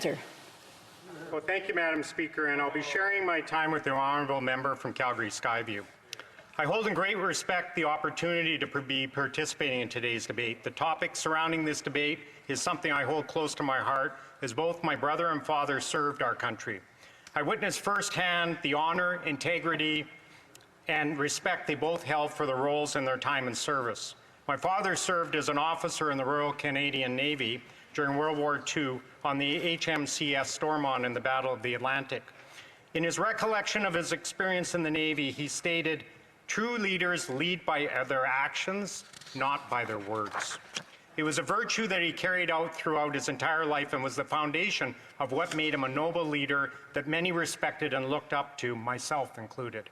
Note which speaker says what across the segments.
Speaker 1: answer.
Speaker 2: Well, thank you, Madam Speaker, and I'll be sharing my time with the honourable member from Calgary Skyview. I hold in great respect the opportunity to be participating in today's debate. The topic surrounding this debate is something I hold close to my heart, as both my brother and father served our country. I witnessed firsthand the honour, integrity, and respect they both held for the roles in their time in service. My father served as an officer in the Royal Canadian Navy during World War II on the HMCS Stormont in the Battle of the Atlantic. In his recollection of his experience in the Navy, he stated, "True leaders lead by their actions, not by their words." It was a virtue that he carried out throughout his entire life and was the foundation of what made him a noble leader that many respected and looked up to, myself included.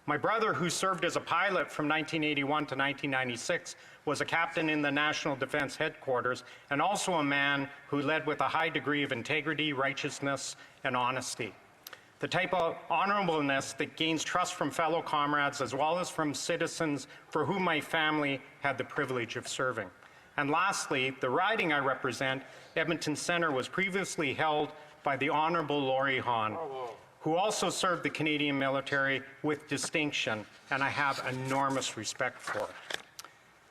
Speaker 2: My brother, who served as a pilot from 1981 to 1996, was a captain in the National Defence Headquarters and also a man who led with a high degree of integrity, righteousness, and honesty. The type of honorableness that gains trust from fellow comrades as well as from citizens for whom my family had the privilege of serving. And lastly, the riding I represent, Edmonton Centre, was previously held by the Honourable Laurie Hahn, who also served the Canadian military with distinction, and I have enormous respect for.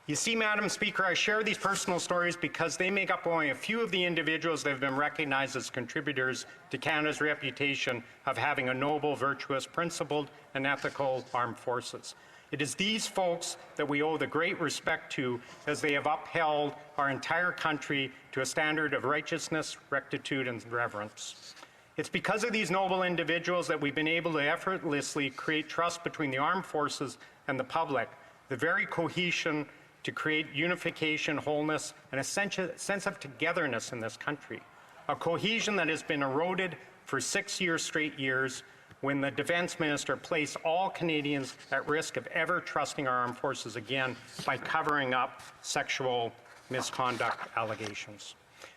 Speaker 2: You see, Madam Speaker, I share these personal stories because they make up only a few of the individuals that have been recognized as contributors to Canada's reputation of having a noble, virtuous, principled, and ethical armed forces. It is these folks that we owe the great respect to, as they have upheld our entire country to a standard of righteousness, rectitude, and reverence. It's because of these noble individuals that we've been able to effortlessly create trust between the armed forces and the public, the very cohesion to create unification, wholeness, and a sense of togetherness in this country. A cohesion that has been eroded for 6 straight years when the Defence Minister placed all Canadians at risk of ever trusting our armed forces again by covering up sexual misconduct allegations.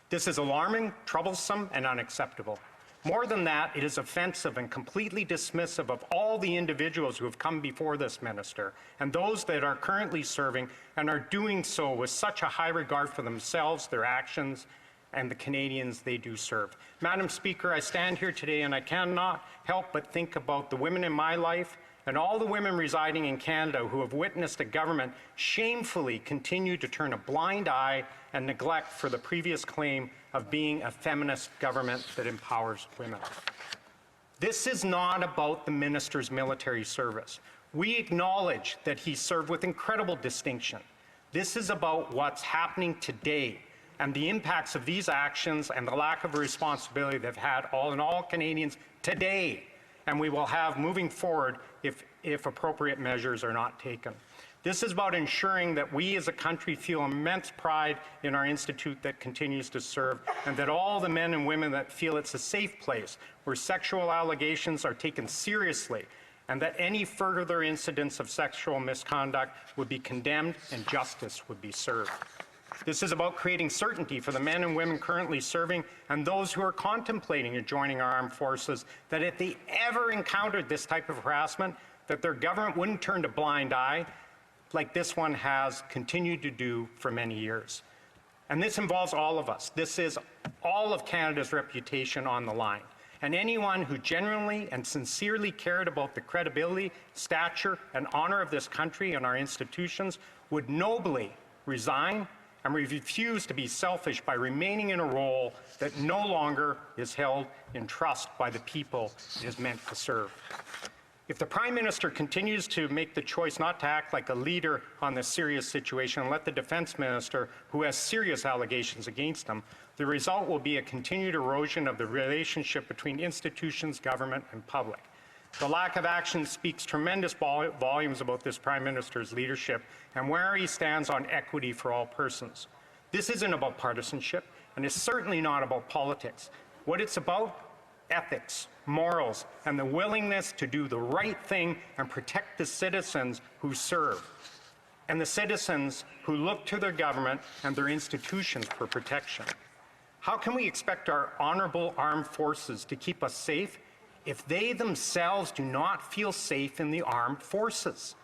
Speaker 2: This is alarming, troublesome, and unacceptable. More than that, it is offensive and completely dismissive of all the individuals who have come before this minister and those that are currently serving and are doing so with such a high regard for themselves, their actions, and the Canadians they do serve. Madam Speaker, I stand here today and I cannot help but think about the women in my life and all the women residing in Canada who have witnessed a government shamefully continue to turn a blind eye and neglect for the previous claim of being a feminist government that empowers women. This is not about the minister's military service. We acknowledge that he served with incredible distinction. This is about what's happening today and the impacts of these actions and the lack of responsibility they've had on all Canadians today, and we will have moving forward if appropriate measures are not taken. This is about ensuring that we as a country feel immense pride in our institute that continues to serve, and that all the men and women that feel it's a safe place where sexual allegations are taken seriously, and that any further incidents of sexual misconduct would be condemned and justice would be served. This is about creating certainty for the men and women currently serving and those who are contemplating joining our armed forces, that if they ever encountered this type of harassment, that their government wouldn't turn a blind eye like this one has continued to do for many years. And this involves all of us. This is all of Canada's reputation on the line. And anyone who genuinely and sincerely cared about the credibility, stature, and honor of this country and our institutions would nobly resign and refuse to be selfish by remaining in a role that no longer is held in trust by the people it is meant to serve. If the Prime Minister continues to make the choice not to act like a leader on this serious situation and let the Defence Minister, who has serious allegations against him, the result will be a continued erosion of the relationship between institutions, government, and public. The lack of action speaks tremendous volumes about this Prime Minister's leadership and where he stands on equity for all persons. This isn't about partisanship, and it's certainly not about politics. What it's about, ethics, morals, and the willingness to do the right thing and protect the citizens who serve, and the citizens who look to their government and their institutions for protection. How can we expect our honourable armed forces to keep us safe if they themselves do not feel safe in the armed forces?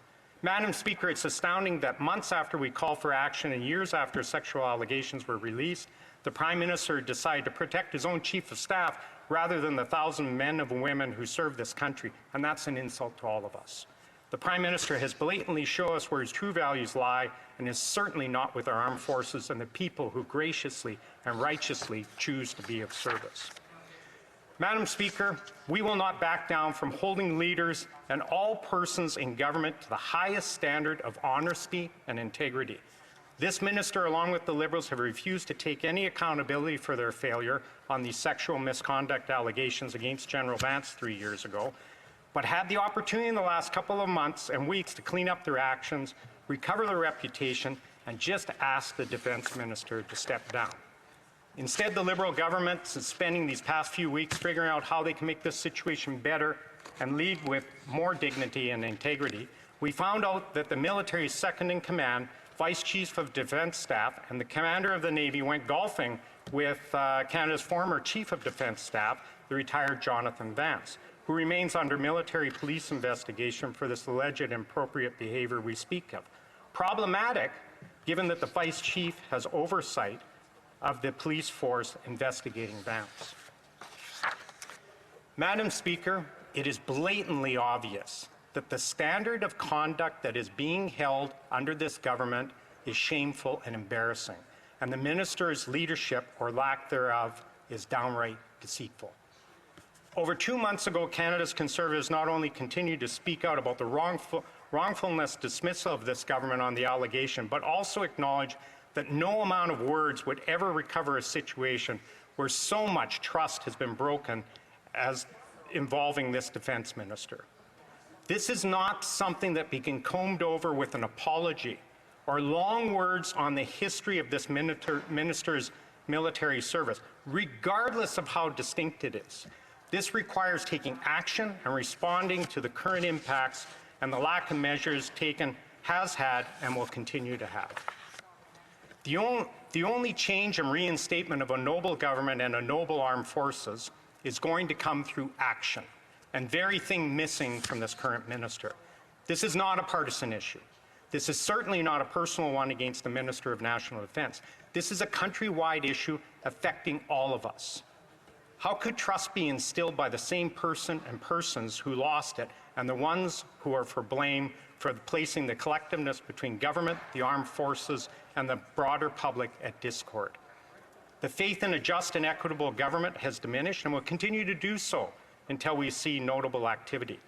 Speaker 2: Madam Speaker, it's astounding that months after we called for action and years after sexual allegations were released, the Prime Minister decided to protect his own Chief of Staff rather than the 1,000 men and women who serve this country, and that's an insult to all of us. The Prime Minister has blatantly shown us where his true values lie, and is certainly not with our armed forces and the people who graciously and righteously choose to be of service. Madam Speaker, we will not back down from holding leaders and all persons in government to the highest standard of honesty and integrity. This minister, along with the Liberals, have refused to take any accountability for their failure on these sexual misconduct allegations against General Vance 3 years ago, but had the opportunity in the last couple of months and weeks to clean up their actions, recover their reputation, and just ask the Defence Minister to step down. Instead, the Liberal government is spending these past few weeks figuring out how they can make this situation better and lead with more dignity and integrity. We found out that the military's second in command, Vice Chief of Defence Staff, and the Commander of the Navy went golfing with Canada's former Chief of Defence Staff, the retired Jonathan Vance, who remains under military police investigation for this alleged inappropriate behavior we speak of. Problematic, given that the Vice Chief has oversight of the police force investigating Vance. Madam Speaker, it is blatantly obvious that the standard of conduct that is being held under this government is shameful and embarrassing, and the minister's leadership, or lack thereof, is downright deceitful. Over 2 months ago, Canada's Conservatives not only continued to speak out about the wrongfulness dismissal of this government on the allegation, but also acknowledge that no amount of words would ever recover a situation where so much trust has been broken as involving this defense minister. This is not something that can be combed over with an apology or long words on the history of this minister's military service, regardless of how distinct it is. This requires taking action and responding to the current impacts and the lack of measures taken has had and will continue to have. The only change and reinstatement of a noble government and a noble armed forces is going to come through action, and very thing missing from this current minister. This is not a partisan issue. This is certainly not a personal one against the Minister of National Defence. This is a countrywide issue affecting all of us. How could trust be instilled by the same person and persons who lost it and the ones who are for blame for placing the collectiveness between government, the armed forces, and the broader public at discord? The faith in a just and equitable government has diminished and will continue to do so until we see notable activity.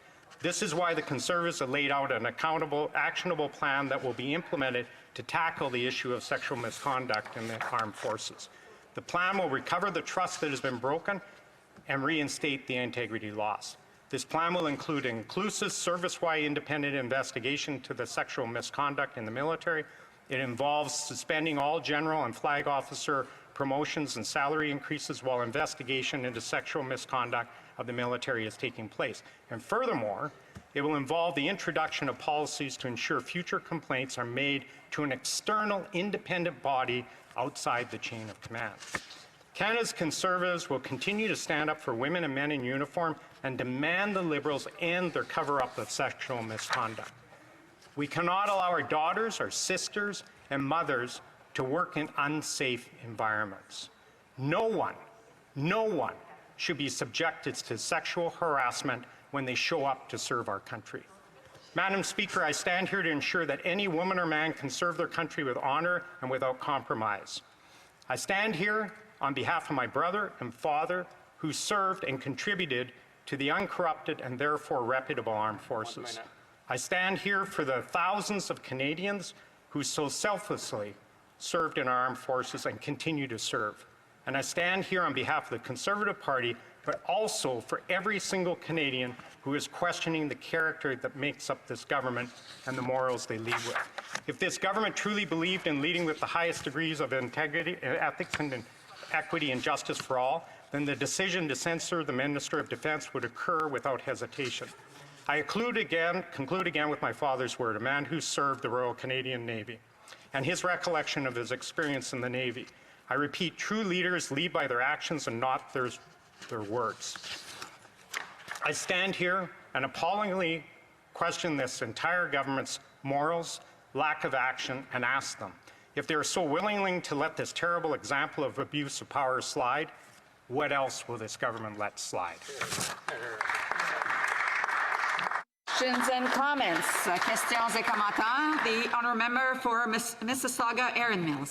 Speaker 2: This is why the Conservatives have laid out an accountable, actionable plan that will be implemented to tackle the issue of sexual misconduct in the armed forces. The plan will recover the trust that has been broken and reinstate the integrity lost. This plan will include an inclusive, service-wide independent investigation to the sexual misconduct in the military. It involves suspending all general and flag officer promotions and salary increases while investigation into sexual misconduct of the military is taking place. And furthermore, it will involve the introduction of policies to ensure future complaints are made to an external independent body outside the chain of command. Canada's Conservatives will continue to stand up for women and men in uniform and demand the Liberals end their cover-up of sexual misconduct. We cannot allow our daughters, our sisters, and mothers to work in unsafe environments. No one should be subjected to sexual harassment when they show up to serve our country. Madam Speaker, I stand here to ensure that any woman or man can serve their country with honor and without compromise. I stand here on behalf of my brother and father who served and contributed to the uncorrupted and therefore reputable armed forces. I stand here for the thousands of Canadians who so selflessly served in our armed forces and continue to serve. And I stand here on behalf of the Conservative Party, but also for every single Canadian who is questioning the character that makes up this government and the morals they lead with. If this government truly believed in leading with the highest degrees of integrity, ethics, and equity and justice for all, then the decision to censor the Minister of Defence would occur without hesitation. I conclude again with my father's word, a man who served the Royal Canadian Navy, and his recollection of his experience in the Navy. I repeat, true leaders lead by their actions and not their words. I stand here and appallingly question this entire government's morals, lack of action, and ask them, If they are so willing to let this terrible example of abuse of power slide, what else will this government let slide?
Speaker 1: Questions and comments. Questions et commentaires. The honourable member for Mississauga, Erin Mills.